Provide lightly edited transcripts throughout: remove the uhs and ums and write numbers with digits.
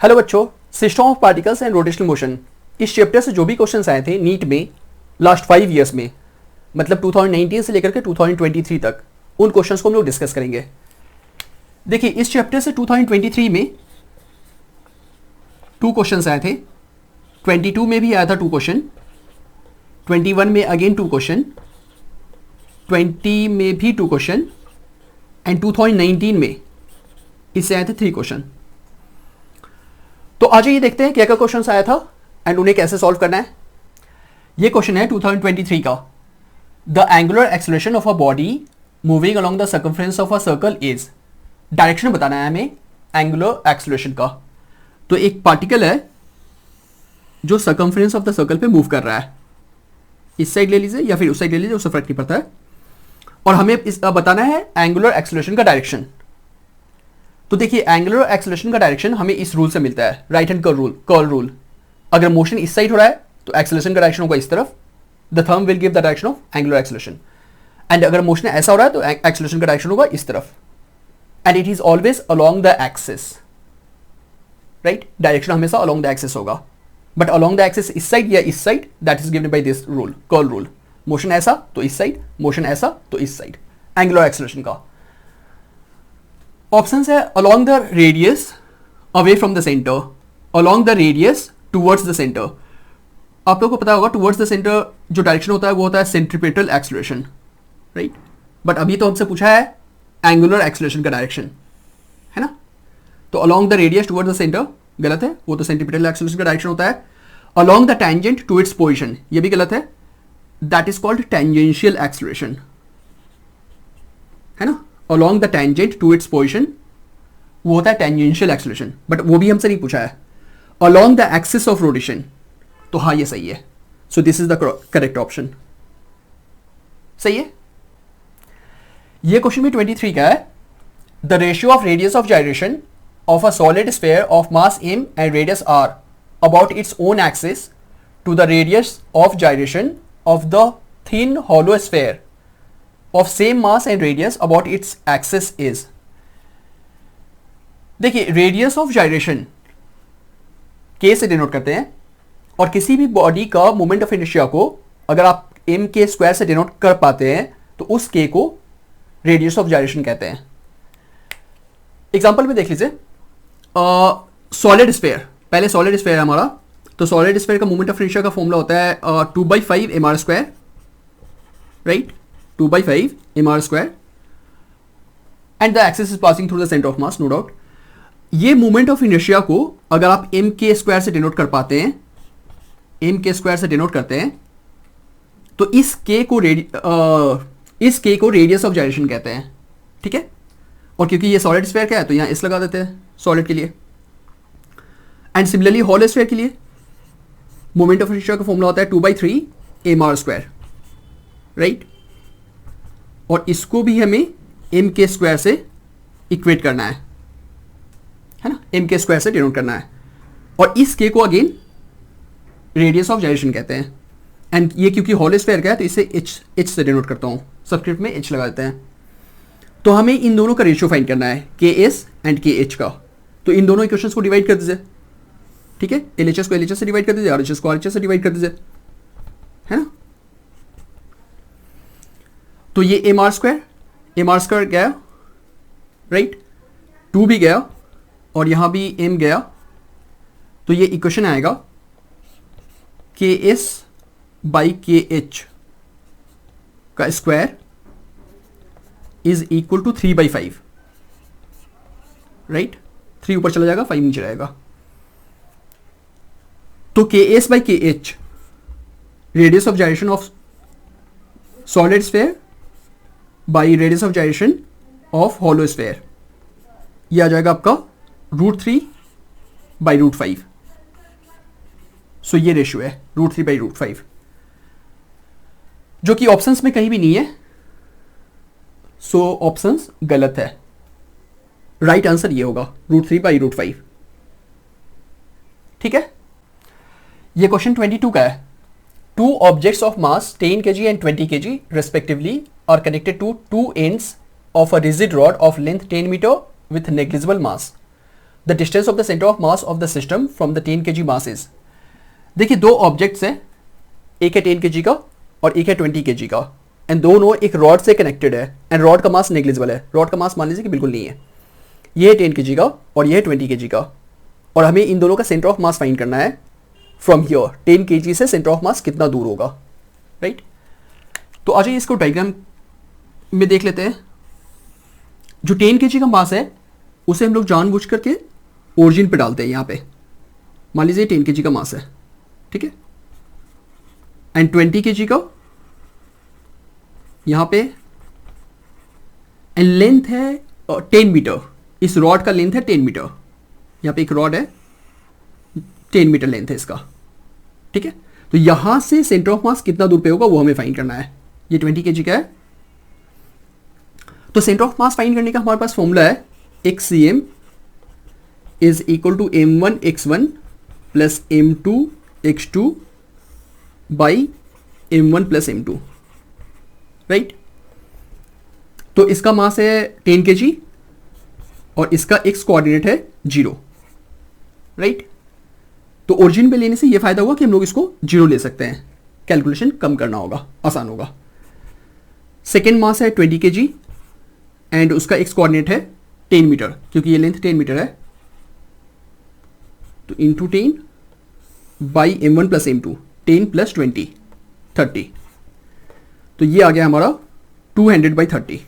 Hello बच्चों, system of particles and rotational motion इस chapter से जो भी क्वेश्चंस आए थे नीट में लास्ट 5 इयर्स में, मतलब 2019 से लेकर के 2023 तक, उन क्वेश्चंस को हम लोग डिस्कस करेंगे। देखिए, इस चैप्टर से 2023 में 2 क्वेश्चंस आए थे, 22 में भी आया था 2 क्वेश्चन, 21 में अगेन 2 क्वेश्चन, 20 में भी 2 क्वेश्चन एंड 2019 में इससे आए थे 3 क्वेश्चन। तो आज ये देखते हैं क्या क्या क्वेश्चन आया था एंड उन्हें कैसे सॉल्व करना है। ये क्वेश्चन है 2023 का। The angular acceleration of a body moving along the circumference of a circle is. Direction बताना है हमें एंगुलर एक्सेलरेशन का। तो एक पार्टिकल है जो सर्कमफ्रेंस ऑफ द सर्कल पे मूव कर रहा है, इस साइड ले लीजिए या फिर उस साइड ले लीजिए, उससे फर्क नहीं पड़ता है। और हमें इस बताना है एंगुलर एक्सेलरेशन का डायरेक्शन। तो देखिए, एंगुलर एक्सेलरेशन का डायरेक्शन हमें इस रूल से मिलता है, राइट हैंड कर्ल रूल। अगर मोशन इस साइड हो रहा है तो एक्सेलरेशन का डायरेक्शन होगा इस तरफ, the thumb will give the direction of angular acceleration. And अगर मोशन ऐसा हो रहा है तो एक्सेलरेशन का डायरेक्शन होगा इस तरफ, and it is always along the axis, right. Direction हमेशा अलोंग द एक्सिस होगा, बट अलोंग द एक्सिस इस साइड या इस side, that is given by this rule, curl rule. Motion ऐसा तो इस साइड, मोशन ऐसा तो इस साइड, एंगुलर एक्सेलरेशन का। ऑप्शन है along the radius away from the centre, along the radius towards the centre. आप लोगों को पता होगा टुवर्ड्स द सेंटर जो डायरेक्शन होता है वो होता है सेंट्रीपेटल एक्सेलरेशन, राइट। बट अभी तो हमसे पूछा है एंगुलर एक्सेलरेशन का डायरेक्शन, है ना। तो along the radius towards the centre गलत है, वो तो सेंट्रीपेटल एक्सेलरेशन का डायरेक्शन होता है। Along the tangent to its position, ये भी गलत है, that is called tangential acceleration, है ना। Along the tangent to its position वो होता है टेंजेंशियल एक्सेलरेशन, बट वो भी हमसे नहीं पूछा है। Along the axis of rotation, तो हाँ ये सही है। So this is the correct option, सही है। ये क्वेश्चन भी 23 का है। The ratio of radius of gyration of a solid sphere of mass m and radius r about its own axis to the radius of gyration of the thin hollow sphere of same mass and radius about its axis is। देखिए, radius of जाइरेशन k से denote करते हैं, और किसी भी body का moment of inertia को अगर आप m के स्क्वायर से डिनोट कर पाते हैं तो उस k को रेडियस ऑफ जाइरेशन कहते हैं। एग्जांपल में देख लीजिए, सॉलिड स्फीयर, पहले सॉलिड स्फीयर है हमारा, तो सॉलिड स्फीयर का मोमेंट ऑफ इनर्शिया का फॉर्मूला होता है 2/5 mr square, right, 2/5 mr square, and the axis is passing through the centre of mass, no doubt. ये मोमेंट ऑफ इनर्शिया को अगर आप m के स्क्वायर से डिनोट कर पाते हैं, m के स्क्वायर से डिनोट करते हैं, तो इस k को रेडियस ऑफ जाइरेशन कहते हैं, ठीक है। और क्योंकि ये सॉलिड स्फीयर का है तो यहां इस लगा देते हैं सॉलिड के लिए। एंड सिमिलरली हॉलो स्फीयर के लिए मोमेंट ऑफ इनर्शिया का फॉर्मूला होता है 2/3 mr स्क्वायर, राइट। और इसको भी हमें m के स्क्वायर से इक्वेट करना है ना, m के स्क्वायर से डिनोट करना है। और इस k को अगेन रेडियस ऑफ जाइरेशन कहते हैं। एंड ये क्योंकि हॉलो स्फीयर का है तो इसे h से डिनोट करता हूं, सबस्क्रिप्ट में h लगा देते हैं। तो हमें इन दोनों का रेशियो फाइंड करना है, ks एंड kh का। तो इन दोनों इक्वेशंस को डिवाइड कर दीजिए, ठीक है। LHS को LHS से डिवाइड कर दीजिए, RHS को RHS से डिवाइड कर दीजिए, है ना। तो ये mr स्क्वायर गया, राइट, 2 भी गया और यहां भी m गया। तो ये इक्वेशन आएगा ks बाई kh का square is equal to 3/5, right. 3 ऊपर चला जाएगा, 5 नीचे रहेगा। तो ks by kh radius of gyration of solid sphere by radius of gyration of hollow sphere, ये आ जाएगा आपका √3/5। सो ये रेशियो है √3/5, जो कि ऑप्शंस में कहीं भी नहीं है। सो ऑप्शंस गलत है, राइट आंसर ये होगा √3/5, ठीक है। ये क्वेश्चन 22 का है। 2 objects of mass 10 kg and 20 kg respectively are connected to 2 ends of a rigid rod of length 10 meter with negligible mass. The distance of the centre of mass of the system from the 10 kg mass is. देखिए दो objects हैं, एक है 10 kg का और एक है 20 kg का, एंड दोनों एक रॉड से कनेक्टेड है, एंड रॉड का मास नेग्लिजिबल है। रॉड का मास मान लीजिए कि बिल्कुल नहीं है। ये है 10 kg का और ये है 20 kg का, और हमें इन दोनों का सेंटर ऑफ मास फाइंड करना है फ्रॉम हियर। 10 kg से सेंटर ऑफ मास कितना दूर होगा, राइट। तो आ जाइए इसको डायग्राम में देख लेते हैं। जो 10 kg का मास है उसे हम लोग जानबूझ करके ओरिजिन पे डालते हैं। यहाँ पे मान लीजिए 10 kg का मास है, ठीक है, एंड 20 kg का यहाँ पे, एंड लेंथ है 10 मीटर। इस रॉड का लेंथ है 10 मीटर। यहाँ पे एक रॉड है, 10 मीटर लेंथ है इसका, ठीक है। तो यहां से सेंटर ऑफ मास कितना दूर पे होगा वो हमें फाइंड करना है। ये 20 kg का है, तो सेंटर ऑफ मास फाइंड करने का हमारे पास फॉर्मूला है xcm is equal to m1 x1 plus m2 x2 by m1 plus m2, right. तो इसका मास है 10 kg और इसका x कोऑर्डिनेट है 0, राइट। तो ओरिजिन पे लेने से ये फायदा हुआ कि हम लोग इसको 0 ले सकते हैं, कैलकुलेशन कम करना होगा, आसान होगा। सेकेंड मास है 20 kg एंड उसका x कोऑर्डिनेट है 10 मीटर, क्योंकि ये लेंथ 10 मीटर है, तो into 10 by m1 plus m2, 10 plus 20 30, तो ये आ गया हमारा 200/30,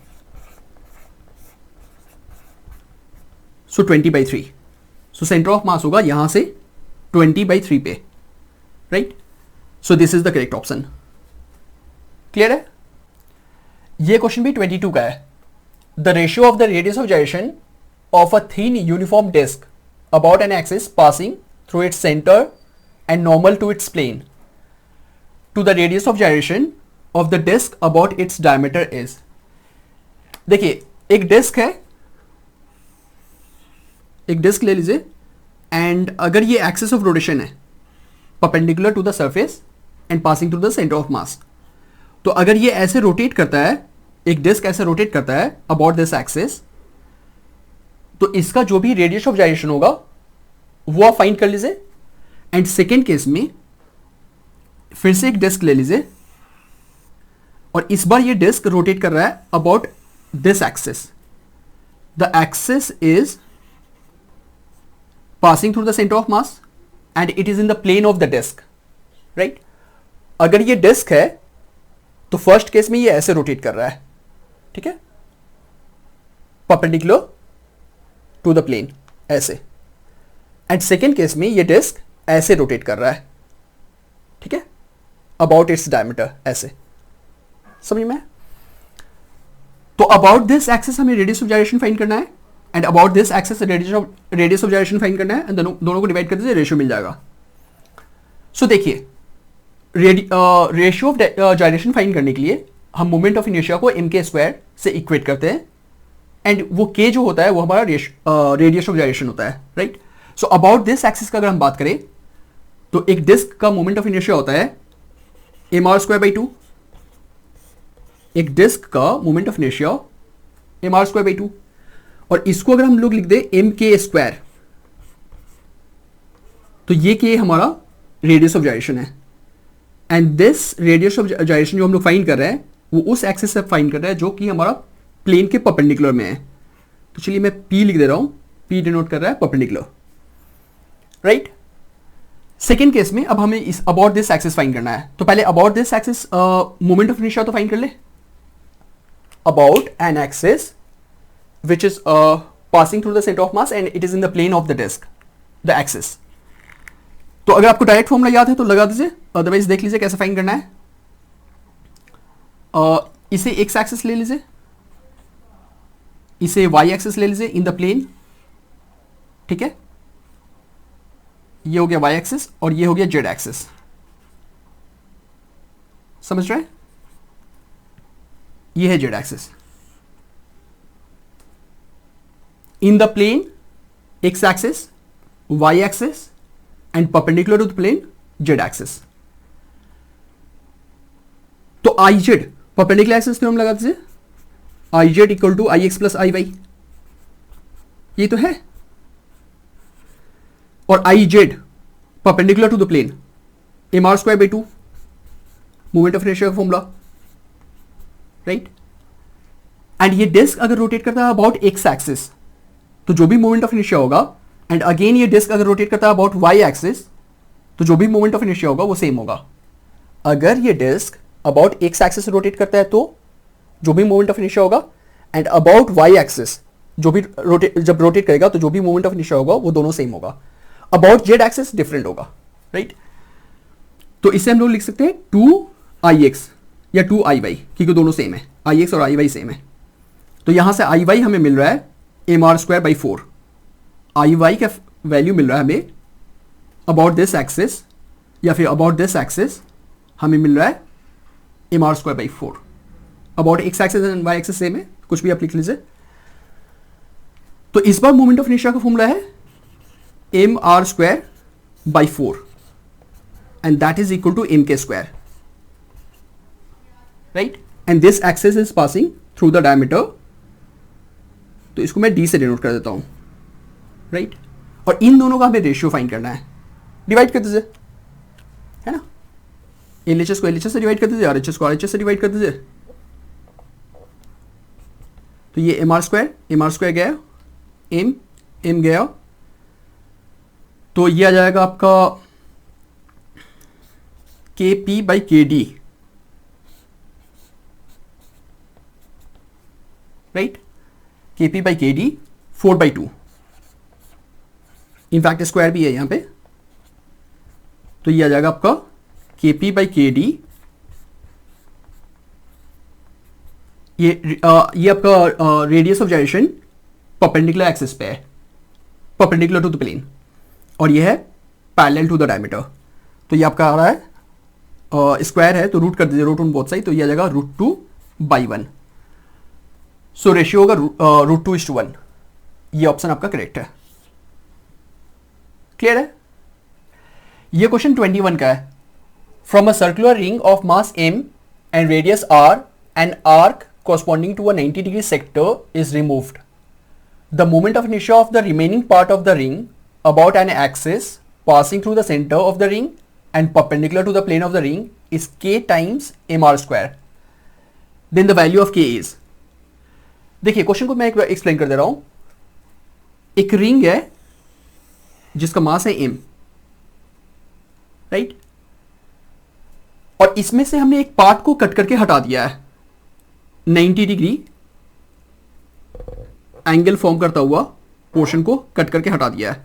सो 20/3। सो सेंटर ऑफ मास होगा यहां से 20/3 पे, right. So this is the correct option. Clear है। ये क्वेश्चन भी 22 का है। The ratio of the radius of gyration of a thin uniform disc about an axis passing through its centre and normal to its plane to the radius of gyration of the disc about its diameter is. देखिए एक disc है, एक disc ले लीजिए, and अगर ये axis of rotation है perpendicular to the surface and passing through the centre of mass, तो अगर ये ऐसे रोटेट करता है, एक डिस्क ऐसे रोटेट करता है अबाउट दिस एक्सिस, तो इसका जो भी रेडियस ऑफ gyration होगा वो आप फाइंड कर लीजिए। एंड सेकेंड केस में फिर से एक डिस्क ले लीजिए और इस बार ये डिस्क रोटेट कर रहा है about this axis. The axis is passing through the center of mass and it is in the plane of the disk, right। अगर ये डिस्क है तो फर्स्ट केस में ये ऐसे रोटेट कर रहा है, ठीक है, परपेंडिकुलर टू द प्लेन ऐसे, एंड सेकेंड केस में ये डिस्क ऐसे रोटेट कर रहा है, ठीक है, अबाउट इट्स डायमीटर ऐसे। समझ में। तो अबाउट दिस एक्सिस हमें रेडियस ऑफ gyration फाइंड करना है, and about this axis radius of gyration find करना है, एंड दोनों को डिवाइड कर दीजिए, रेशियो मिल जाएगा। सो देखिए रेशियो ऑफ gyration फाइंड करने के लिए हम मोमेंट ऑफ इनर्शिया को mk² से इक्वेट करते हैं, एंड वो k जो होता है वो हमारा रेडियस ऑफ gyration होता है, right. So about this axis का अगर हम बात करें तो एक डिस्क का मोमेंट ऑफ इनर्शिया होता है mr²/2, एक डिस्क का मोमेंट ऑफ इनर्शिया mr²/2, और इसको अगर हम लोग लिख दे mk², तो ये k हमारा रेडियस ऑफ gyration है, and this radius of gyration जो हम लोग फाइंड कर रहे हैं वो उस एक्सिस से फाइंड कर रहा है जो कि हमारा प्लेन के परपेंडिकुलर में है। तो चलिए मैं p लिख दे रहा हूं, p डिनोट कर रहा है परपेंडिकुलर, राइट। सेकेंड केस में अब हमें इस अबाउट दिस एक्सिस फाइंड करना है, तो पहले about this axis moment of inertia तो फाइंड कर ले। About an axis which is passing through the center of mass and it is in the plane of the disk, the axis। तो अगर आपको डायरेक्ट फॉर्मूला याद है तो लगा दीजिए, अदरवाइज देख लीजिए कैसे फाइंड करना है। इसे एक्स एक्सिस ले लीजिए, इसे वाई एक्सिस ले लीजिए इन द प्लेन, ठीक है, ये हो गया वाई एक्सिस और ये हो गया जेड एक्सिस। समझ रहे हैं, ये है Z axis in the plane x axis, y axis and perpendicular to the plane z axis। तो iz perpendicular axis पे हम लगा दीजिए iz equal to ix plus iy, ये तो है, और I Z perpendicular to the plane, M R square by 2 moment of inertia का फॉर्मूला, राइट। एंड ये डिस्क अगर रोटेट करता है अबाउट एक्स एक्सिस तो जो भी मोमेंट ऑफ इनर्शिया होगा, एंड अगेन ये डिस्क अगर रोटेट करता है अबाउट वाई एक्सिस तो जो भी मोमेंट ऑफ इनर्शिया होगा वो सेम होगा। अगर ये disc about X axis rotate करता है तो जो भी मोमेंट ऑफ इनर्शिया होगा, एंड अबाउट वाई एक्सिस जो भी जब रोटेट करेगा तो जो भी मोमेंट ऑफ इनर्शिया होगा वो दोनों सेम होगा। अबाउट जेड एक्सिस डिफरेंट होगा, राइट। तो इसे हम लोग लिख सकते हैं 2ix या 2iy, क्योंकि दोनों सेम है, ix और iy सेम है। तो यहां से iy हमें मिल रहा है M R square by 4, iy का वैल्यू मिल रहा है हमें अबाउट दिस एक्सिस या फिर अबाउट दिस एक्सिस हमें मिल रहा है M R square by 4। About X axis and Y axis same है, कुछ भी आप लिख लीजिए। तो इस बार मोमेंट ऑफ इनर्शिया का फॉर्मूला है M R square by 4 and that is equal to M के square, right. And this axis is passing through the diameter, तो इसको मैं डी से डिनोट कर देता हूं, राइट। और इन दोनों का हमें रेशियो फाइंड करना है, डिवाइड कर दीजिए, है ना। एलएचएस को एलएचएस से डिवाइड कर दीजिए, आरएचएस को आरएचएस से डिवाइड कर दीजिए। तो ये एम आर स्क्वायर गया, एम गया, तो ये आ जाएगा आपका के पी बाई के डी, राइट। के पी बाई के डी 4/2, इनफैक्ट स्क्वायर भी है यहां पे, तो ये आ जाएगा आपका के पी बाई के डी। ये आपका रेडियस ऑफ जाइरेशन परपेंडिकुलर एक्सिस पे है, परपेंडिकुलर टू द प्लेन, और ये है पैरेलल टू द डायमीटर। तो ये आपका आ रहा है स्क्वायर है तो रूट कर दीजिए, रूट ऑन बोथ साइड, तो ये आ जाएगा √2/1। सो रेशियो होगा √2:1। ये ऑप्शन आपका करेक्ट है। क्लियर है। ये क्वेश्चन 21 का है। From a circular ring of mass m and radius r an arc corresponding to a 90 degree sector is removed. The moment of inertia of the remaining part of the ring about an axis passing through the center of the ring and perpendicular to the plane of the ring is k times mr square. Then the value of k is. देखिए question को मैं एक बार explain कर दे रहा हूं। एक ring है जिसका मास है m, राइट, और इसमें से हमने एक पार्ट को कट करके हटा दिया है, 90 डिग्री एंगल फॉर्म करता हुआ पोर्शन को कट करके हटा दिया है।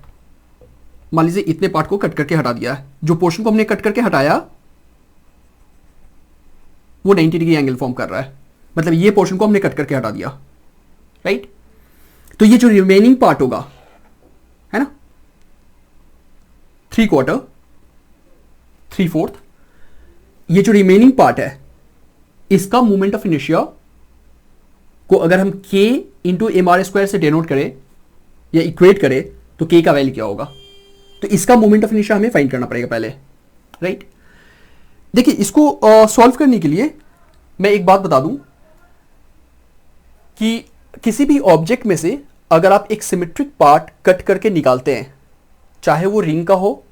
मान लीजिए इतने पार्ट को कट करके हटा दिया है, जो पोर्शन को हमने कट करके हटाया वो 90 डिग्री एंगल फॉर्म कर रहा है, मतलब ये पोर्शन को हमने कट करके हटा दिया, राइट। तो ये जो रिमेनिंग पार्ट होगा, है ना, 3/4, 3/4, ये जो रिमेनिंग पार्ट है इसका मोमेंट ऑफ इनर्शिया को अगर हम k into M R square से डिनोट करें या इक्वेट करें तो k का वैल्यू क्या होगा। तो इसका मोमेंट ऑफ इनर्शिया हमें फाइंड करना पड़ेगा पहले, राइट। देखिए इसको सॉल्व करने के लिए मैं एक बात बता दूं कि किसी भी ऑब्जेक्ट में से अगर आप एक सिमेट्रिक पार्ट कट करके निकालते हैं, चाहे वो रिंग का हो,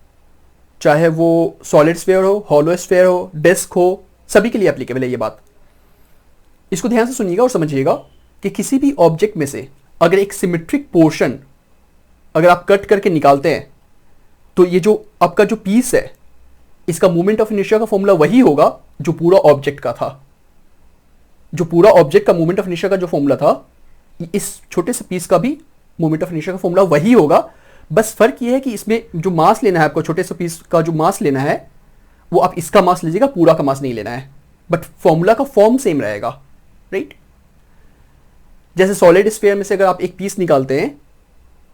चाहे वो सॉलिड स्फीयर हो, हॉलो स्फीयर हो, डिस्क हो, सभी के लिए एप्लीकेबल है ये बात। इसको ध्यान से सुनिएगा और समझिएगा कि किसी भी ऑब्जेक्ट में से अगर एक सिमेट्रिक पोर्शन अगर आप कट करके निकालते हैं तो ये जो आपका जो पीस है इसका मोमेंट ऑफ इनर्शिया का फॉर्मूला वही होगा जो पूरा ऑब्जेक्ट का था। जो पूरा ऑब्जेक्ट का मोमेंट ऑफ इनर्शिया का जो फॉर्मूला था, इस छोटे से पीस का भी मोमेंट ऑफ इनर्शिया का फॉर्मूला वही होगा। बस फर्क ये है कि इसमें जो मास लेना है आपको, छोटे से पीस का जो मास लेना है वो आप इसका मास लीजिएगा, पूरा का मास नहीं लेना है, बट फॉर्मूला का फॉर्म सेम रहेगा, राइट। जैसे सॉलिड स्फीयर में से अगर आप एक पीस निकालते हैं,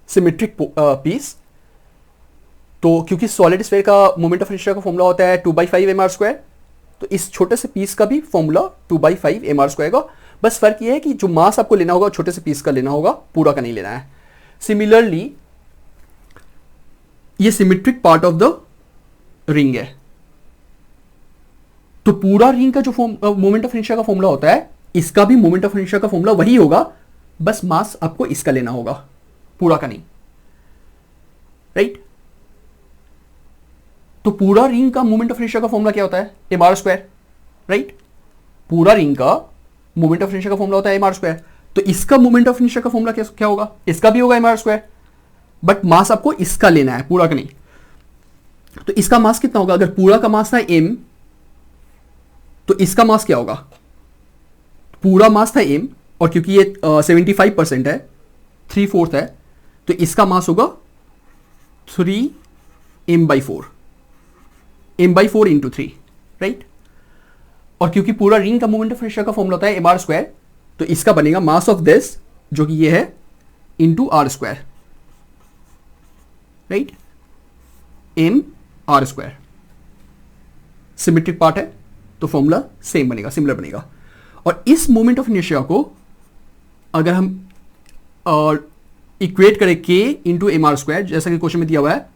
सिमेट्रिक पीस, तो क्योंकि सॉलिड स्फीयर का मोमेंट ऑफ इनर्शिया का फॉर्मूला होता है 2/5 mr स्क्वायर, तो इस छोटे से पीस का भी फॉर्मूला 2/5 mr स्क्वायर का। बस फर्क ये है कि जो मास आपको लेना होगा छोटे से पीस का लेना होगा, पूरा का नहीं लेना है। सिमिलरली ये symmetric part of the ring है, तो पूरा रिंग का जो मोमेंट ऑफ इनर्शिया का फॉर्मूला होता है, इसका भी मोमेंट ऑफ इनर्शिया का फॉर्मूला वही होगा, बस मास आपको इसका लेना होगा, पूरा का नहीं, राइट। तो पूरा रिंग का मोमेंट ऑफ इनर्शिया का फॉर्मूला क्या होता है? M R square, right? पूरा रिंग का मोमेंट ऑफ इनर्शिया का फॉर्मूला होता है एम आर स्क्वायर। तो इसका मोमेंट ऑफ इनर्शिया का फॉर्मूला क्या होगा? इसका भी होगा M R square, but mass आपको इसका लेना है, पूरा का नहीं। तो इसका मास कितना होगा? अगर पूरा का मास था एम, तो इसका मास क्या होगा? पूरा मास था एम, और क्योंकि ये 75% है, 3/4 है, तो इसका मास होगा 3m/4, m/4 इंटू 3, राइट? और क्योंकि पूरा रिंग का मोमेंट ऑफ इनर्शिया का फॉर्मूला होता है एम आर स्क्वायर, तो इसका बनेगा मास ऑफ दिस, जो कि ये है, into R square, right? M R square symmetric part है, तो फॉर्मूला सेम बनेगा, सिमिलर बनेगा। और इस मोमेंट ऑफ इनर्शिया को अगर हम इक्वेट करें k into M R square, जैसा कि क्वेश्चन में दिया हुआ है,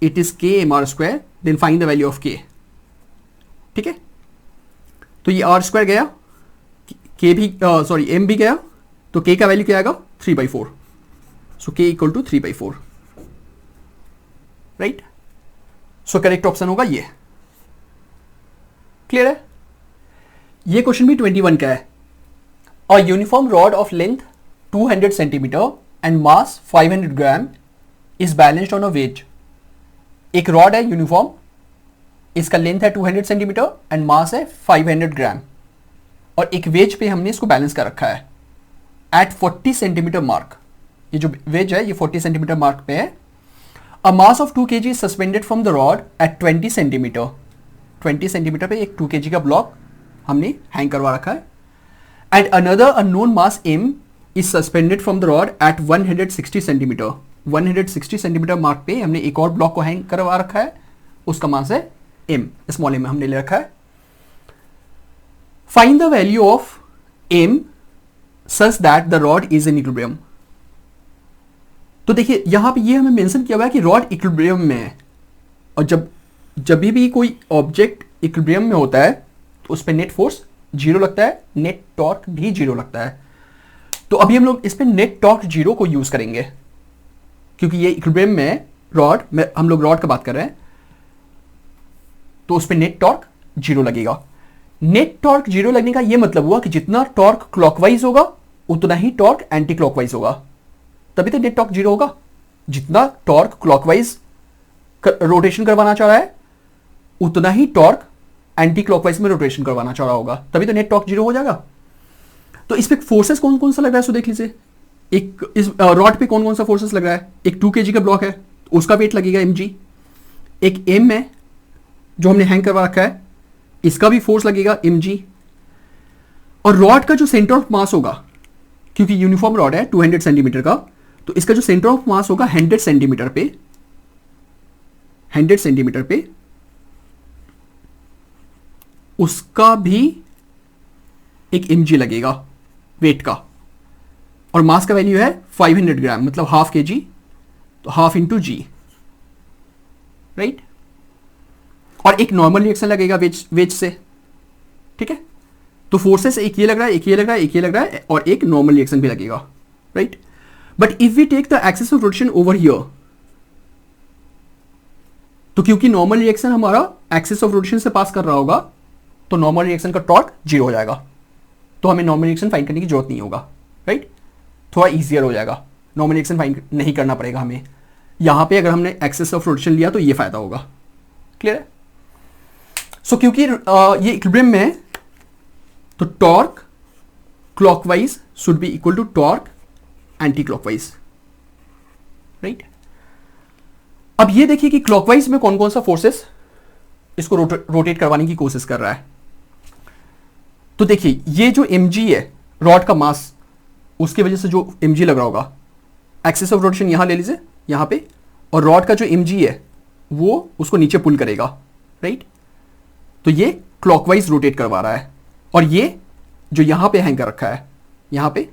it is k M R square, then find the value of k, ठीक है? तो ये आर स्क्वायर गया, k भी m भी गया, तो k का वैल्यू क्या आएगा? 3/4, so k equal to 3/4, right? So correct option होगा ये। क्लियर है? ये क्वेश्चन भी 21 का है। A uniform rod of length 200 centimetre and mass 500 gram is balanced on a wedge. एक रॉड है यूनिफॉर्म, इसका लेंथ है 200 सेंटीमीटर एंड मास है 500 ग्राम, और एक वेज पे हमने इसको बैलेंस कर रखा है एट 40 सेंटीमीटर मार्क। ये जो वेज है ये 40 सेंटीमीटर मार्क पे है। A mass of 2 kg suspended from the rod at 20 centimetre. 20 centimetre पे एक 2 kg का ब्लॉक हमने हैंग करवा रखा है। And another unknown mass m is suspended from the rod at 160 centimetre. 160 centimetre mark पे हमने एक और ब्लॉक को हैंग करवा रखा है, उसका मास है m, स्मॉल m हमने ले रखा है। Find the value of m such that the rod is in equilibrium. तो देखिए यहां पे ये हमें मेंशन किया हुआ है कि रॉड इक्विलिब्रियम में है, और जब भी कोई ऑब्जेक्ट इक्विलिब्रियम में होता है तो उस पर नेट फोर्स 0 लगता है, नेट टॉर्क भी 0 लगता है। तो अभी हम लोग इस पे नेट टॉर्क 0 को यूज करेंगे, क्योंकि ये इक्विलिब्रियम में रॉड में, हम लोग रॉड का बात कर रहे हैं, तो उस पे नेट टॉर्क 0 लगेगा। नेट टॉर्क 0 लगने का ये मतलब हुआ कि जितना टॉर्क क्लॉकवाइज होगा उतना ही टॉर्क एंटी क्लॉकवाइज होगा, तभी तो नेट टॉर्क 0 होगा। जितना टॉर्क क्लॉकवाइज रोटेशन करवाना चाह रहा है उतना ही टॉर्क एंटी क्लॉकवाइज में रोटेशन करवाना चाह रहा होगा, तभी तो नेट टॉर्क 0 हो जाएगा। तो इस पे फोर्सेस कौन कौन सा लग रहा है, सो देख लीजिए। एक इस रॉड पे कौन कौन सा फोर्सेस लग रहा है? एक 2 kg का ब्लॉक है, तो उसका वेट लगेगा mg। एक m है जो हमने हैंग करवा रखा है, इसका भी फोर्स लगेगा mg। और रॉड का जो सेंटर ऑफ मास होगा, क्योंकि यूनिफॉर्म रॉड है 200 सेंटीमीटर का, तो इसका जो सेंटर ऑफ मास होगा 100 सेंटीमीटर पे, 100 सेंटीमीटर पे, उसका भी एक mg लगेगा वेट का। और मास का वैल्यू है 500 ग्राम, मतलब हाफ kg, तो हाफ इंटू जी, राइट? और एक नॉर्मल रिएक्शन लगेगा वेज से, ठीक है? तो फोर्सेस एक ये लग रहा है, एक ये लग रहा है, एक ये लग रहा है, और एक नॉर्मल रिएक्शन भी लगेगा, right? But if we take the axis of rotation over here, तो क्योंकि नॉर्मल रिएक्शन हमारा एक्सिस ऑफ रोटेशन से पास कर रहा होगा, तो नॉर्मल रिएक्शन का टॉर्क 0 हो जाएगा, तो हमें नॉर्मल रिएक्शन फाइंड करने की जरूरत नहीं होगा, राइट? थोड़ा इजियर हो जाएगा, नॉर्मल रिएक्शन फाइंड नहीं करना पड़ेगा हमें। यहां पे अगर हमने एक्सिस ऑफ रोटेशन लिया तो ये फायदा होगा। क्लियर है? सो क्योंकि ये इक्विलिब्रियम में है, तो torque clockwise should be equal to torque anti clockwise, right? अब ये देखिए कि क्लॉकवाइज में कौन कौन सा फोर्सेस इसको रोटेट करवाने की कोशिश कर रहा है। तो देखिए ये जो mg है, रॉड का मास, उसकी वजह से जो mg लग रहा होगा, एक्सिस ऑफ रोटेशन यहां ले लीजिए, यहां पे, और रॉड का जो mg है वो उसको नीचे पुल करेगा, राइट? तो ये क्लॉकवाइज रोटेट करवा रहा है, और ये जो यहां पे हैंग कर रखा है यहां पे,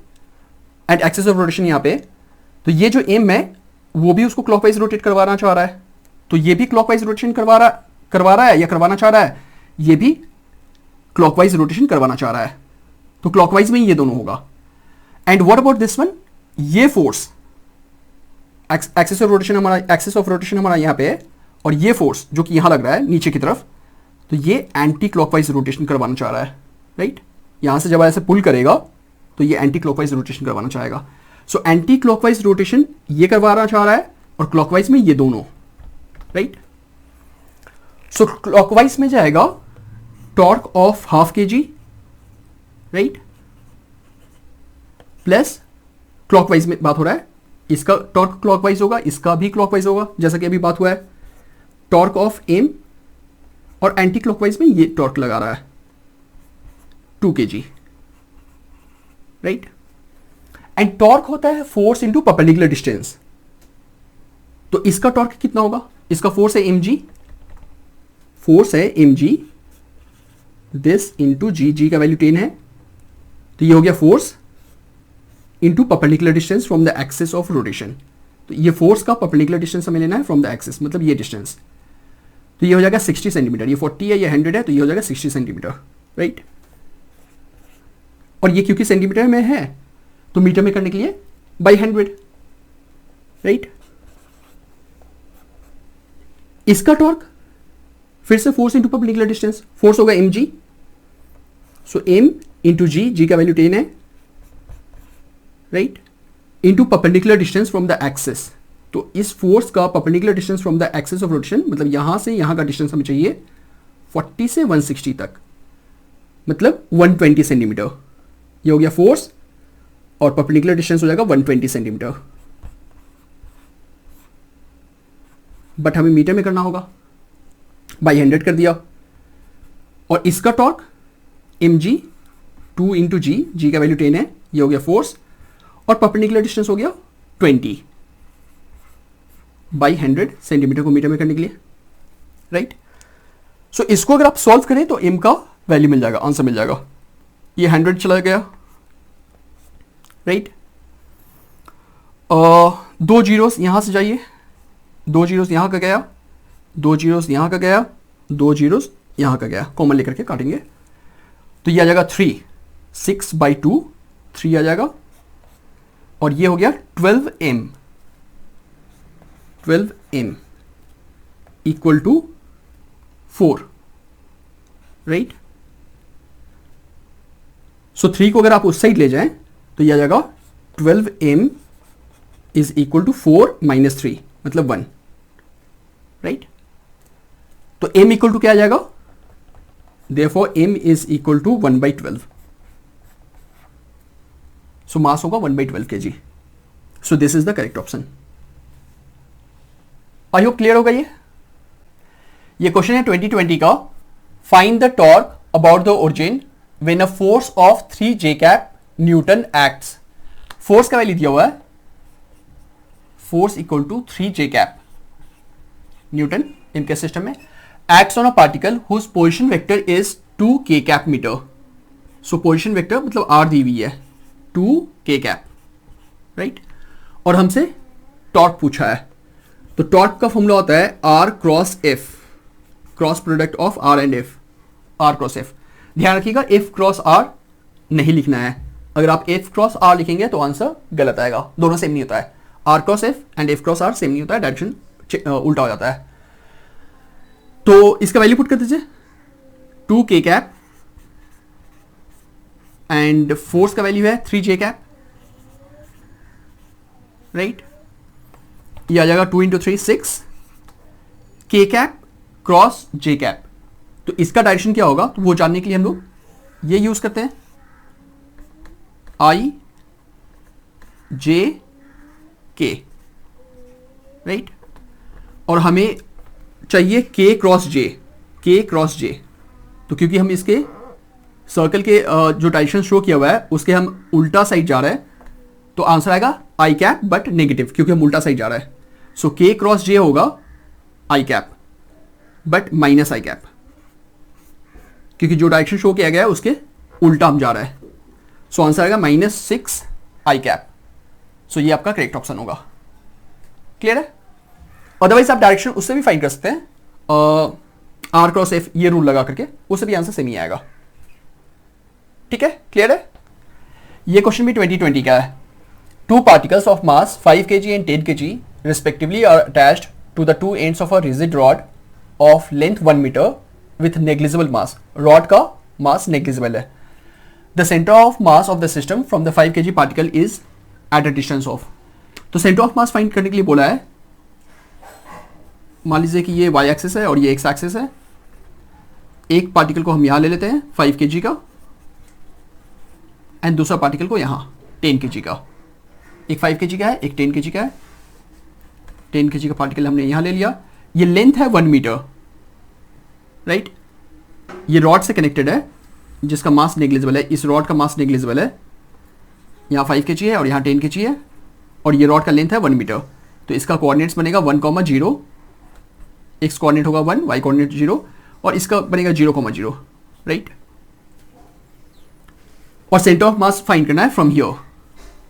एंड एक्सिस ऑफ रोटेशन यहां पे, तो ये जो m है वो भी उसको क्लॉकवाइज रोटेट करवाना चाह रहा है, तो ये भी क्लॉकवाइज रोटेशन करवा रहा है या करवाना चाह रहा है, ये भी क्लॉकवाइज रोटेशन करवाना चाह रहा है, तो क्लॉकवाइज में ये दोनों होगा। And what about this one? ये फोर्स एक्सिस ऑफ रोटेशन हमारा यहां पे है, और ये फोर्स जो कि यहां लग रहा है नीचे की तरफ, तो ये एंटी क्लॉकवाइज रोटेशन करवाना चाह रहा है, राइट। यहां से जब ऐसे पुल करेगा तो ये एंटी क्लॉकवाइज रोटेशन करवाना चाहेगा। सो एंटी क्लॉकवाइज रोटेशन ये करवाना चाह रहा है और क्लॉकवाइज में ये दोनों, राइट। सो क्लॉकवाइज में जाएगा torque of half kg, right, plus clockwise में बात हो रहा है, इसका टॉर्क क्लॉकवाइज होगा, इसका भी क्लॉकवाइज होगा, जैसा कि अभी बात हुआ है, टॉर्क ऑफ m, और एंटी क्लॉकवाइज में ये टॉर्क लगा रहा है 2 kg, राइट। एंड टॉर्क होता है फोर्स इंटू परपेंडिकुलर डिस्टेंस। तो इसका टॉर्क कितना होगा? इसका फोर्स है mg, फोर्स है mg, दिस इंटू जी का वैल्यू 10 है, तो ये हो गया force into perpendicular distance from the axis of rotation. तो ये फोर्स का परपेंडिकुलर डिस्टेंस हमें लेना है फ्रॉम द एक्सिस, मतलब ये डिस्टेंस, तो ये हो जाएगा 60 सेंटीमीटर। ये 40 है, ये 100 है, तो ये हो जाएगा 60 सेंटीमीटर, राइट। और ये क्योंकि सेंटीमीटर में है तो मीटर में करने के लिए बाई 100, राइट। इसका टॉर्क फिर से force into perpendicular distance, force होगा mg, सो m इंटू जी का वैल्यू 10 है, right, into perpendicular distance from the axis. तो इस फोर्स का perpendicular distance from the axis of rotation, मतलब यहां से यहां का डिस्टेंस हमें चाहिए 40 से 160 तक, मतलब 120 सेंटीमीटर। ये हो गया फोर्स और परपेंडिकुलर डिस्टेंस हो जाएगा 120 सेंटीमीटर, बट हमें मीटर में करना होगा, बाई 100 कर दिया। और इसका टॉर्क mg 2 इंटू जी का वैल्यू 10 है, ये हो गया फोर्स, और परपेंडिकुलर डिस्टेंस हो गया 20 बाई 100 सेंटीमीटर को मीटर में करने के लिए, राइट। सो इसको अगर आप सॉल्व करें तो m का वैल्यू मिल जाएगा, आंसर मिल जाएगा। ये 100 चला गया, राइट। 2 जीरोस यहां से जाइए, 2 जीरोस यहां का गया, 2 जीरोस यहां का गया, 2 जीरोस यहां का गया, कॉमन लेकर के काटेंगे तो ये आ जाएगा 3, 6/2 3 आ जाएगा, और ये हो गया 12m इक्वल टू 4, राइट। सो 3 को अगर आप उस साइड ले जाएं तो ये आ जाएगा 12m is equal to 4 minus 3, मतलब 1, राइट। तो m इक्वल टू क्या आ जाएगा? Therefore m is equal to 1/12, so mass होगा 1/12 kg। So this is the correct option. I hope clear होगा ये क्वेश्चन है 2020 का। Find the torque about the origin when a force of 3 J cap newton acts. Force का value दिया हुआ है, force equal to 3 J cap newton इनके system में, acts on a particle whose position vector is 2 K cap metre. So position vector मतलब R दी हुई है 2 K cap, right. और हमसे टॉर्क पूछा है, तो टॉर्क का फॉर्मूला होता है R cross F, cross product of R and F, R cross F। ध्यान रखिएगा F क्रॉस R नहीं लिखना है, अगर आप F क्रॉस R लिखेंगे तो आंसर गलत आएगा, दोनों सेम नहीं होता है। R cross F and F cross R same नहीं होता है, डायरेक्शन उल्टा हो जाता है। तो इसका वैल्यू पुट कर दीजिए 2 K कैप एंड फोर्स का वैल्यू है 3 J कैप, राइट। ये आ जाएगा 2 into 3 6 K cap cross J cap. तो इसका डायरेक्शन क्या होगा तो वो जानने के लिए हम लोग ये यूज करते हैं I J K, राइट। और हमें चाहिए K cross J, K cross J। तो क्योंकि हम इसके सर्कल के जो डायरेक्शन शो किया हुआ है उसके हम उल्टा साइड जा रहे हैं, तो आंसर आएगा I कैप बट नेगेटिव, क्योंकि हम उल्टा साइड जा रहे हैं। सो K क्रॉस J होगा I cap but minus I cap, क्योंकि जो डायरेक्शन शो किया गया है उसके उल्टा हम जा रहे हैं। सो आंसर आएगा -6 I कैप। सो ये आपका करेक्ट ऑप्शन होगा। क्लियर है? अदरवाइज आप डायरेक्शन उससे भी फाइंड कर सकते हैं, R क्रॉस F ये रूल लगा करके, उससे भी आंसर सेम ही आएगा। ठीक है, क्लियर है? ये क्वेश्चन भी 2020 का है। 2 particles of mass 5 kg and 10 kg respectively are attached to the two ends of a rigid rod of length 1 meter with negligible mass. Rod का मास negligible है. The center of mass of the system from the 5 kg particle is at a distance of. तो center of mass find करने के लिए बोला है. मान लीजिए कि ये y एक्सिस है और ये x एक्सिस है. एक पार्टिकल को हम यहां ले लेते हैं 5 kg का, एंड दूसरा पार्टिकल को यहां 10 kg का. एक 5 kg का है, एक 10 kg का है. 10 kg का पार्टिकल हमने यहां ले लिया. ये लेंथ है 1 मीटर, राइट. ये रॉड से कनेक्टेड है जिसका मास नेग्लिजिबल है. इस रॉड का मास नेग्लिजिबल है. यहाँ 5 kg है और यहाँ 10 kg है, और ये रॉड का लेंथ है 1 मीटर. तो इसका कोऑर्डिनेट्स बनेगा 1,0. एक्स कोऑर्डिनेट होगा 1, वाई कोऑर्डिनेट 0, और इसका बनेगा 0,0, राइट. और सेंटर ऑफ मास फाइंड करना है फ्रॉम हियर.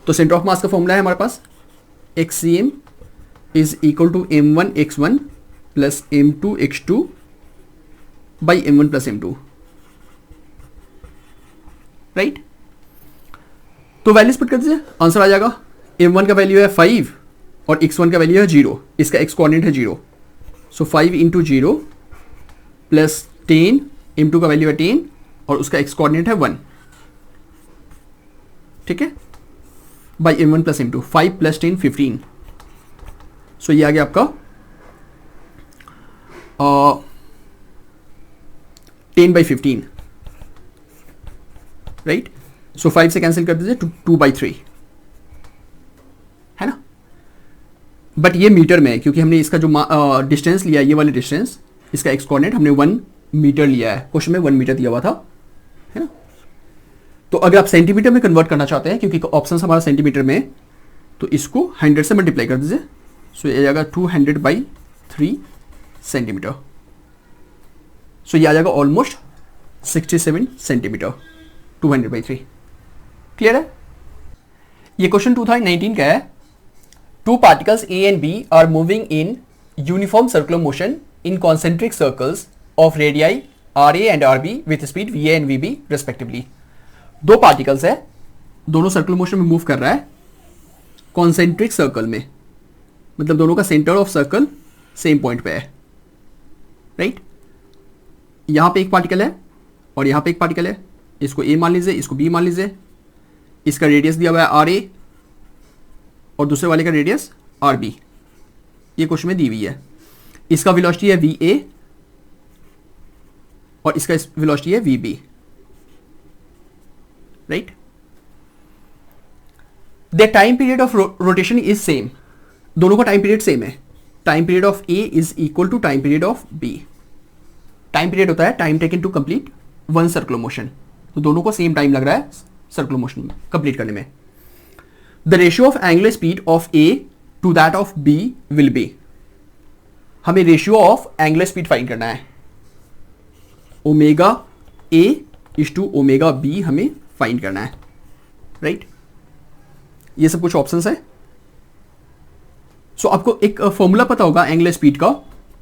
तो सेंटर ऑफ मास का फॉर्मूला है हमारे पास xcm is equal to m1x1 plus m2x2 by m1 plus m2, right. तो वैल्यूज पुट कर दीजिए, आंसर आ जाएगा. m1 का वैल्यू है 5 और x1 का वैल्यू है 0. इसका x कोऑर्डिनेट है 0. सो 5 इंटू 0 प्लस 10, m2 का वैल्यू है 10 और उसका x कोऑर्डिनेट है 1, ठीक है, by m1 plus m2. 5 plus 10 15. सो ये आ गया आपका 10/15, राइट. सो 5 से कैंसिल कर दीजिए, 2/3 है ना. बट ये मीटर में है क्योंकि हमने इसका जो डिस्टेंस लिया है, ये वाले डिस्टेंस, इसका एक्स कोऑर्डिनेट हमने 1 मीटर लिया है. क्वेश्चन में 1 मीटर दिया हुआ था, है ना. तो अगर आप सेंटीमीटर में कन्वर्ट करना चाहते हैं, क्योंकि ऑप्शन हमारा सेंटीमीटर में, तो इसको 100 से मल्टीप्लाई कर दीजिए. सो ये आ जाएगा 200/3 सेंटीमीटर. सो ये आ जाएगा ऑलमोस्ट 67 सेंटीमीटर. 200/3. क्लियर है. ये क्वेश्चन 2019 का है. Two particles A and B are moving in uniform circular motion in concentric circles of radii RA and RB with speed VA and VB respectively. दो पार्टिकल्स है, दोनों सर्कुलर मोशन में move कर रहा है कॉन्सेंट्रिक सर्कल में, मतलब दोनों का centre of circle same point पे है, राइट. यहां पे एक पार्टिकल है और यहां पे एक पार्टिकल है. इसको A मान लीजिए, इसको B मान लीजिए. इसका रेडियस दिया हुआ है RA और दूसरे वाले का रेडियस RB. ये क्वेश्चन में दी हुई है. इसका वेलोसिटी है VA और इसका वेलोसिटी है VB, right. The time period of rotation is same. दोनों का टाइम पीरियड सेम है. Time period of A is equal to time period of B. Time period होता है time taken to complete one circular motion. तो दोनों को same time लग रहा है सर्कुलर मोशन कंप्लीट करने में. The ratio of angular speed of A to that of B will be. हमें ratio of angular speed find करना है. Omega A is to omega B हमें फाइंड करना है, राइट. ये सब कुछ ऑप्शंस है. सो आपको एक फॉर्मूला पता होगा एंगुलर स्पीड का.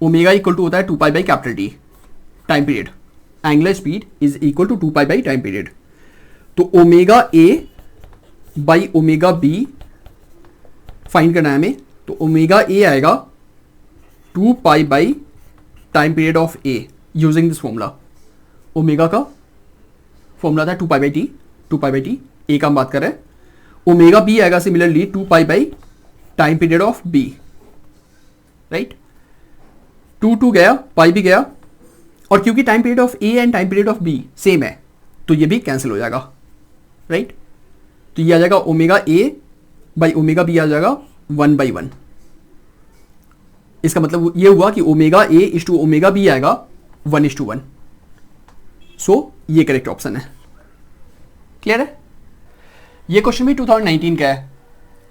ओमेगा इक्वल टू होता है 2π/T time period. Angular speed is equal to 2π time period. तो omega A by omega B find करना है हमें. तो ओमेगा A आएगा 2π time period of A using this formula. Omega का फॉर्मूला था 2π/T. 2π/T A का हम बात कर रहे हैं. ओमेगा B आएगा similarly 2π time period of B, right. 2 गया, पाई भी गया, और क्योंकि time period of A and time period of B same है तो ये भी कैंसिल हो जाएगा, राइट. तो ये आ जाएगा omega A by omega B आ जाएगा 1/1. इसका मतलब ये हुआ कि omega A is to omega B आएगा 1:1. सो ये करेक्ट ऑप्शन है. क्लियर है. ये क्वेश्चन भी 2019 का है.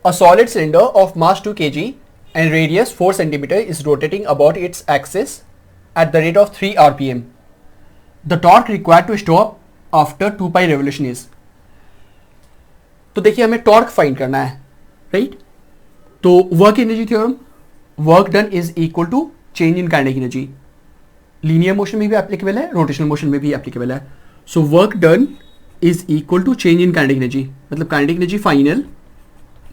A solid cylinder of mass 2 kg and radius 4 cm is rotating about its axis at the rate of 3 rpm. The torque required to stop after 2π revolution is. तो देखिए हमें torque find करना है, राइट. तो work energy theorem, work done is equal to change in kinetic energy. Linear motion में भी applicable है, rotational motion में भी एप्लीकेबल है. So work done is equal to change in kinetic energy, मतलब kinetic energy final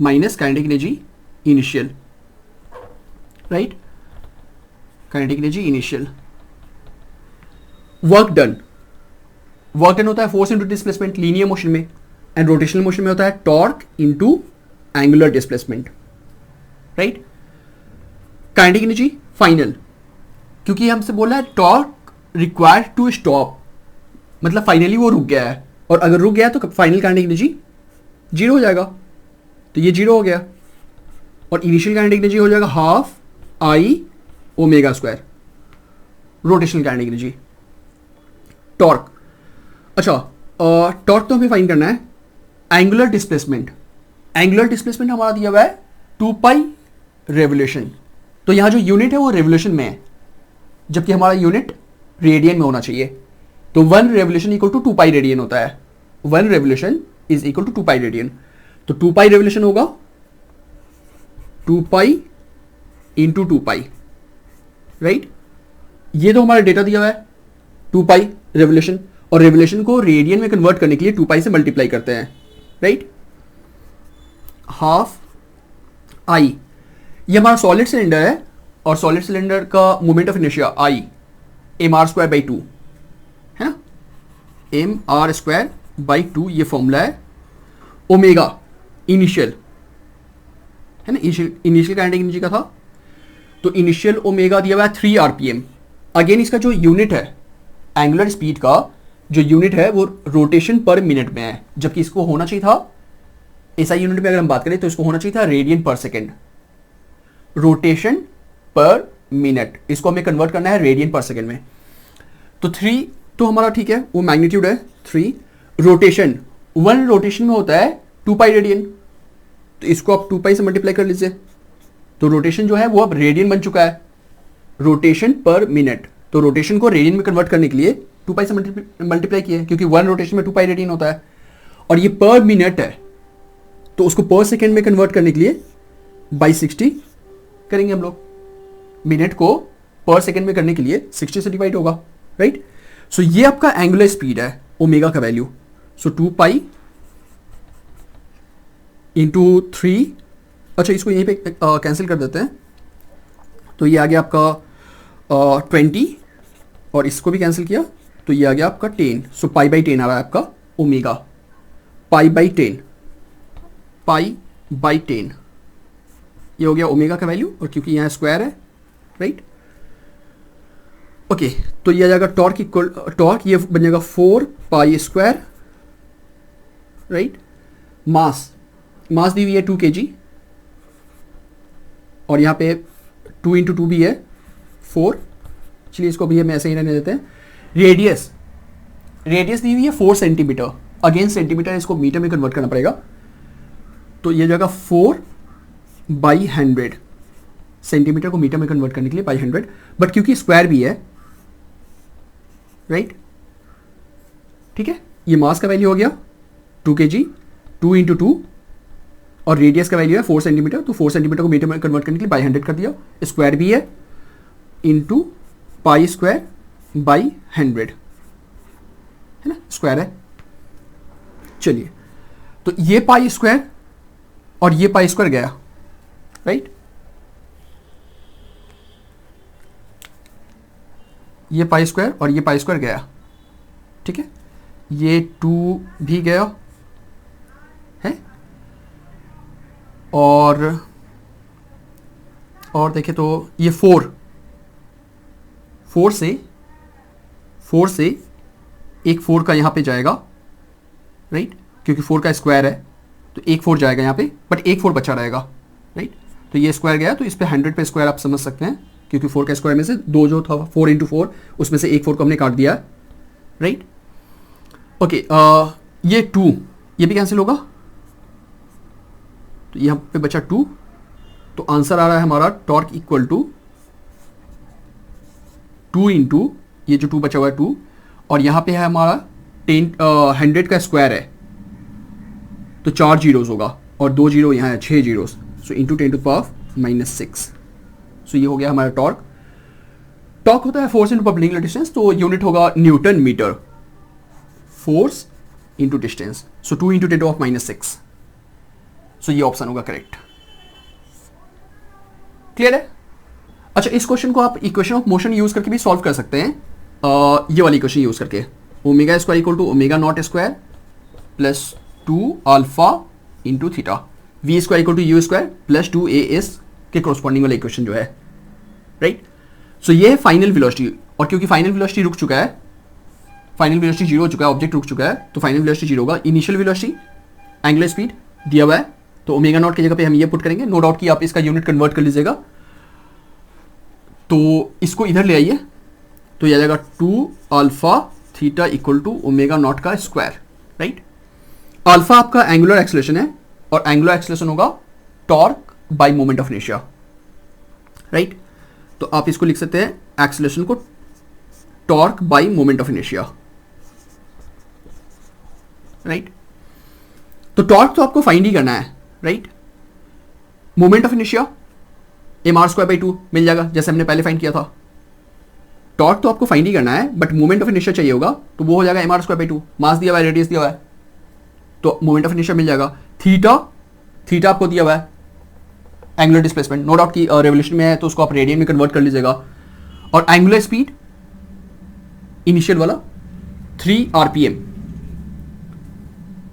minus kinetic energy initial, right. Kinetic energy initial. Work done होता है force into displacement linear motion में, and rotational motion में होता है torque into angular displacement, right. Kinetic energy final, क्योंकि हमसे बोला है टॉर्क रिक्वायर्ड टू स्टॉप, मतलब फाइनली वो रुक गया है, और अगर रुक गया तो फाइनल काइनेटिक एनर्जी जीरो हो जाएगा, तो ये जीरो हो गया, और इनिशियल काइनेटिक एनर्जी हो जाएगा half I omega square, rotational kinetic energy. Torque, अच्छा टॉर्क तो हमें फाइंड करना है। एंगुलर डिस्प्लेसमेंट हमारा दिया हुआ है 2 पाई रेवोल्यूशन, तो यहां जो यूनिट है वो रेवोल्यूशन में है, जबकि हमारा यूनिट रेडियन में होना चाहिए। तो 1 revolution equal to 2 pi radian होता है, 1 revolution is equal to 2 pi radian. तो 2 पाई रेवोल्यूशन होगा 2 पाई इंटू 2 पाई, राइट। ये तो हमारा डेटा दिया हुआ है 2 पाई रेवोल्यूशन, और रेवोल्यूशन को रेडियन में कन्वर्ट करने के लिए 2 पाई से मल्टीप्लाई करते हैं, राइट। हाफ आई, ये हमारा सॉलिड सिलेंडर है, और सॉलिड सिलेंडर का moment of inertia I M R square by 2 है ना, एम आर स्क्वायर बाई 2 ये फॉर्मूला है। ओमेगा इनिशियल है ना, इनिशियल काइनेटिक एनर्जी का था, तो इनिशियल ओमेगा दिया हुआ है 3 आरपीएम। अगेन इसका जो यूनिट है एंगुलर स्पीड का जो यूनिट है वो रोटेशन पर मिनट में है, जबकि इसको होना चाहिए था एसआई यूनिट में, अगर हम बात करें तो इसको होना चाहिए था रेडियन पर सेकेंड, रोटेशन पर मिनट, इसको हमें कन्वर्ट करना है रेडियन पर सेकेंड में। तो 3 तो हमारा ठीक है, वो मैग्नीट्यूड है 3। रोटेशन 1 रोटेशन में होता है 2 पाई रेडियन, तो इसको आप 2 पाई से मल्टीप्लाई कर लीजिए, तो रोटेशन जो है वो अब रेडियन बन चुका है, रोटेशन पर मिनट। तो रोटेशन को रेडियन में कन्वर्ट करने के लिए 2 पाई से मल्टीप्लाई किए, क्योंकि 1 रोटेशन में 2 पाई रेडियन होता है, और ये पर मिनट है, तो उसको पर सेकेंड में कन्वर्ट करने के लिए बाई 60 करेंगे हम लोग। मिनट को पर सेकेंड में करने के लिए 60 से डिवाइड होगा, राइट। सो ये आपका एंगुलर स्पीड है ओमेगा का वैल्यू। सो 2 पाई इंटू 3, अच्छा इसको यहीं पे कैंसिल कर देते हैं, तो ये आ गया आपका 20, और इसको भी कैंसिल किया तो ये आ गया आपका 10। सो पाई बाई 10 आ रहा है आपका ओमेगा, पाई बाई 10 ये हो गया ओमेगा का वैल्यू, और क्योंकि यहाँ स्क्वायर है, राइट। ओके, तो ये आ जाएगा टॉर्क इक्वल, टॉर्क ये बन जाएगा 4 पाई स्क्वायर, राइट। मास दी हुई है 2 kg, और यहाँ पे 2 इंटू 2 भी है 4, चलिए इसको भी हम ऐसे ही रहने देते हैं। रेडियस दी हुई है 4 सेंटीमीटर, अगेन सेंटीमीटर इसको मीटर में कन्वर्ट करना पड़ेगा, तो ये जगह 4 बाई 100, सेंटीमीटर को मीटर में कन्वर्ट करने के लिए बाई 100, बट क्योंकि स्क्वायर भी है, राइट, ठीक है। ये मास का वैल्यू हो गया 2 kg, 2 इंटू 2, और रेडियस का वैल्यू है 4 सेंटीमीटर, तो 4 सेंटीमीटर को मीटर में कन्वर्ट करने के लिए बाई 100 कर दिया, स्क्वायर भी है, इंटू पाई स्क्वायर बाई 100 है ना, स्क्वायर है। चलिए, तो ये पाई स्क्वायर और ये पाई स्क्वायर गया, राइट। ये पाई स्क्वायर और ये पाई स्क्वायर गया, ठीक है। ये 2 भी गया है, और देखें तो ये 4 से एक 4 का यहाँ पे जाएगा, राइट, क्योंकि 4 का स्क्वायर है तो एक 4 जाएगा यहाँ पे, बट एक 4 बचा रहेगा, राइट। तो ये स्क्वायर गया, तो इस पे 100 पे स्क्वायर आप समझ सकते हैं, क्योंकि 4 का स्क्वायर में से 2 जो था 4 इंटू 4, उसमें से एक 4 को हमने काट दिया, राइट। ओके, ये 2 ये भी कैंसिल होगा, तो यहाँ पे बचा 2, तो आंसर आ रहा है हमारा टॉर्क इक्वल टू 2 इंटू ये जो 2 बचा हुआ है 2, और यहाँ पे है हमारा 100 का स्क्वायर है, तो 4 जीरोस होगा, और 2 जीरो यहाँ है 6 zeros, so into 10 to power -6। So ये हो गया हमारा टॉर्क। टॉर्क होता है फोर्स इंटू परपेंडिकुलर डिस्टेंस, तो यूनिट होगा newton metre, force into distance, so 2 into 10 to power -6। So ये ऑप्शन होगा करेक्ट। क्लियर है। अच्छा, इस क्वेश्चन को आप इक्वेशन ऑफ मोशन यूज करके भी सॉल्व कर सकते हैं, ये वाली इक्वेशन यूज करके, omega square equal to omega not square plus 2 alpha into theta, v square equal to u square plus 2 a s के कॉरस्पॉन्डिंग वाला इक्वेशन जो है, राइट। सो ये है फाइनल वेलोसिटी, और क्योंकि फाइनल वेलोसिटी रुक चुका है, फाइनल वेलोसिटी जीरो हो चुका है, ऑब्जेक्ट रुक चुका है, तो फाइनल वेलोसिटी जीरो होगा। इनिशियल वेलोसिटी एंगुलर स्पीड दिया हुआ है, तो ओमेगा नॉट की जगह पे हम ये पुट करेंगे, नो डाउट कि आप इसका यूनिट कन्वर्ट कर लीजिएगा। तो इसको इधर ले आइए, तो ये आ जाएगा 2 alpha theta equal to omega not का स्क्वायर, राइट। अल्फा आपका एंगुलर एक्सेलरेशन है, और एंगुलर एक्सेलरेशन होगा torque by moment of inertia, right. तो आप इसको लिख सकते हैं एक्सेलरेशन को torque by moment of inertia, right. तो टॉर्क तो आपको फाइंड ही करना है, right. Moment of inertia mr²/2 मिल जाएगा, जैसे हमने पहले फाइंड किया था। टॉर्क तो आपको फाइंड ही करना है, बट मोमेंट ऑफ इनर्शिया चाहिए होगा, तो वो हो जाएगा mr²/2, मास दिया हुआ है, रेडियस दिया हुआ है, तो मोमेंट ऑफ इनर्शिया मिल जाएगा। थीटा आपको दिया हुआ है, एंगुलर डिस्प्लेसमेंट, नो डाउट कि रेवोल्यूशन में है तो उसको आप रेडियन में कन्वर्ट कर लीजिएगा। और एंगुलर स्पीड इनिशियल वाला 3 rpm,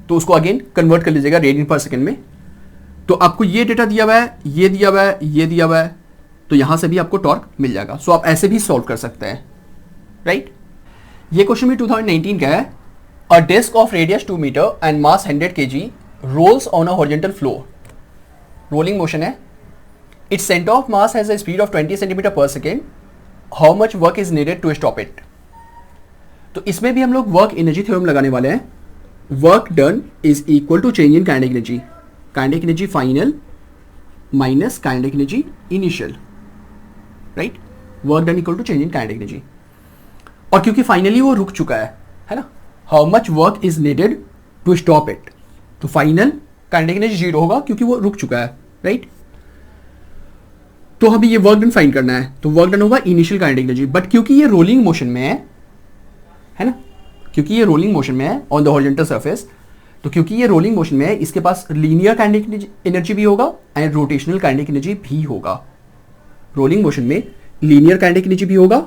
तो उसको अगेन कन्वर्ट कर लीजिएगा रेडियन पर सेकेंड में। तो आपको ये डेटा दिया हुआ है, ये दिया हुआ है, ये दिया हुआ है, तो यहां से भी आपको टॉर्क मिल जाएगा। सो आप ऐसे भी सॉल्व कर सकते हैं, राइट। ये क्वेश्चन भी 2019 का है। A disc of radius 2 metre and mass 100 kg rolls on a horizontal floor, rolling motion है। Its centre of mass has a speed of 20 centimetre per second, how much work is needed to stop it. तो इसमें भी हम लोग work energy theorem लगाने वाले हैं। Work done is equal to change in kinetic energy, kinetic energy final minus kinetic energy initial, right. Work done equal to change in kinetic energy, और क्योंकि फाइनली वो रुक चुका है ना, how much work is needed to stop it, तो final kinetic energy zero होगा क्योंकि वो रुक चुका है, राइट। तो हमें ये वर्क डन फाइंड करना है, तो वर्क डन होगा इनिशियल काइनेटिक एनर्जी, बट क्योंकि ये रोलिंग मोशन में है ना, क्योंकि ये रोलिंग मोशन में है ऑन द हॉरिजॉन्टल सरफेस, तो क्योंकि ये रोलिंग मोशन में है, इसके पास लीनियर काइनेटिक एनर्जी भी होगा एंड रोटेशनल काइनेटिक एनर्जी भी होगा। रोलिंग मोशन में लीनियर काइनेटिक एनर्जी भी होगा,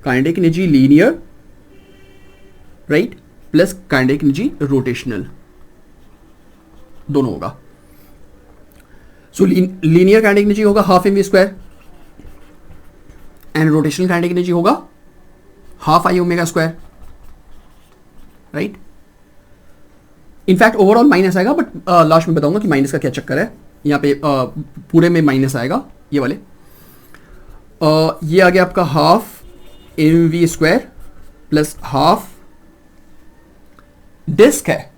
kinetic energy linear, right, plus kinetic energy rotational, दोनों होगा। सो लीनियर काइनेटिक एनर्जी होगा half mv² and rotational kinetic energy होगा half i omega, right. In fact overall minus आएगा, बट लास्ट में बताऊंगा कि माइनस का क्या चक्कर है। यहाँ पे पूरे में माइनस आएगा, ये वाले। ये आ गया आपका half mv² plus half, disc है,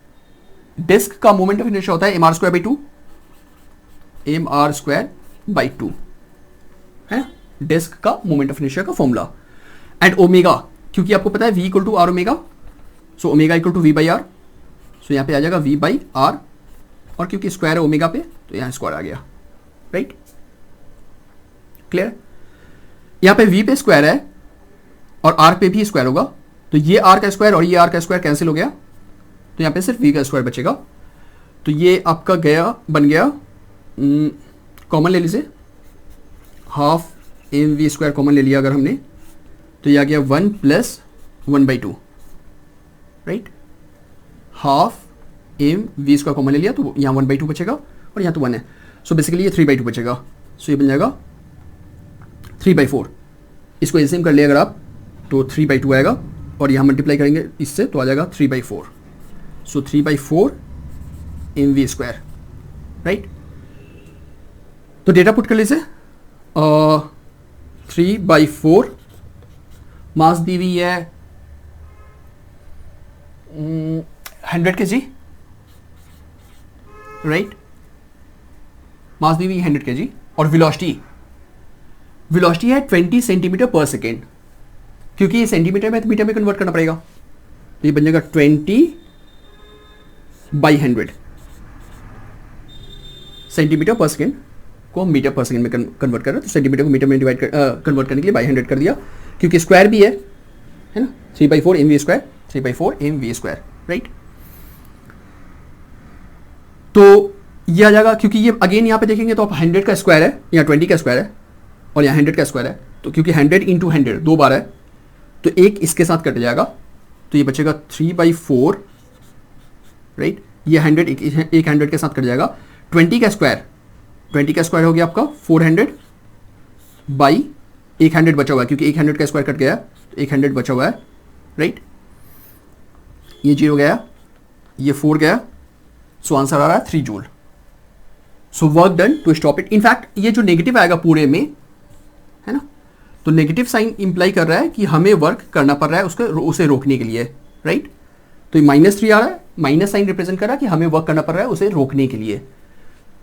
डिस्क का मोमेंट ऑफ इनर्शिया होता है mr²/2, mr²/2 है ना, डिस्क का मोमेंट ऑफ इनर्शिया का फॉर्मूला। एंड ओमेगा, क्योंकि आपको पता है v equal to R omega, so omega equal to v/r, सो यहाँ पे आ जाएगा v/r, और क्योंकि स्क्वायर है ओमेगा पे तो यहाँ स्क्वायर आ गया, राइट, क्लियर। यहाँ पे v पे स्क्वायर है और r पे भी स्क्वायर होगा, तो ये r का स्क्वायर और ये r का स्क्वायर कैंसिल हो गया, तो यहाँ पे सिर्फ v का स्क्वायर बचेगा। तो ये आपका बन गया, कॉमन ले लीजिए, हाफ mv² कॉमन ले लिया अगर हमने, तो ये आ गया 1 + 1/2, राइट। हाफ mv² कॉमन ले लिया, तो यहाँ 1/2 बचेगा और यहाँ तो 1 है, सो बेसिकली ये 3/2 बचेगा। सो ये बन जाएगा 3/4। इसको एलसीएम कर लिया अगर आप, तो 3/2 आएगा, और यहाँ मल्टीप्लाई करेंगे इससे तो आ जाएगा 3/4। सो 3/4 mv², राइट। तो डेटा पुट कर लीजिए, 3/4, मास दी हुई है 100 kg, राइट, मास दी हुई 100 kg, और वेलोसिटी है 20 सेंटीमीटर पर सेकेंड, क्योंकि ये सेंटीमीटर में मीटर में कन्वर्ट करना पड़ेगा, तो ये बन जाएगा 20/100 सेंटीमीटर पर सेकेंड को मीटर पर सेकेंड में कन्वर्ट कर रहे हैं, तो सेंटीमीटर को मीटर में कन्वर्ट करने के लिए बाई 100 कर दिया, क्योंकि स्क्वायर भी है ना, 3/4 mv², 3/4 mv², राइट। तो ये आ जाएगा, क्योंकि ये अगेन यहाँ पे देखेंगे तो आप 100 का स्क्वायर है, यहाँ 20 का स्क्वायर है, और यहाँ 100 का स्क्वायर है, तो क्योंकि 100 इंटू 100 दो बार है, तो एक इसके साथ कट जाएगा, तो ये बचेगा 3/4, राइट। ये 100 एक 100 के साथ कट जाएगा। 20 का स्क्वायर हो गया आपका 400 बाई 100 बचा हुआ है, क्योंकि 100 का स्क्वायर कट गया, तो 100 बचा हुआ है, राइट। ये 0 गया, ये 4 गया, सो आंसर आ रहा है 3 joule. So work done to stop it. In fact ये जो नेगेटिव आएगा पूरे में, है ना, तो नेगेटिव साइन इंप्लाई कर रहा है कि हमें वर्क करना पड़ रहा है उसे रोकने के लिए, राइट। तो ये -3 आ रहा है, माइनस साइन रिप्रेजेंट कर रहा है कि हमें वर्क करना पड़ रहा है उसे रोकने के लिए,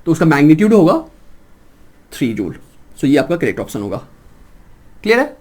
तो उसका मैग्नीट्यूड होगा 3 जूल। सो ये आपका करेक्ट ऑप्शन होगा। क्लियर है?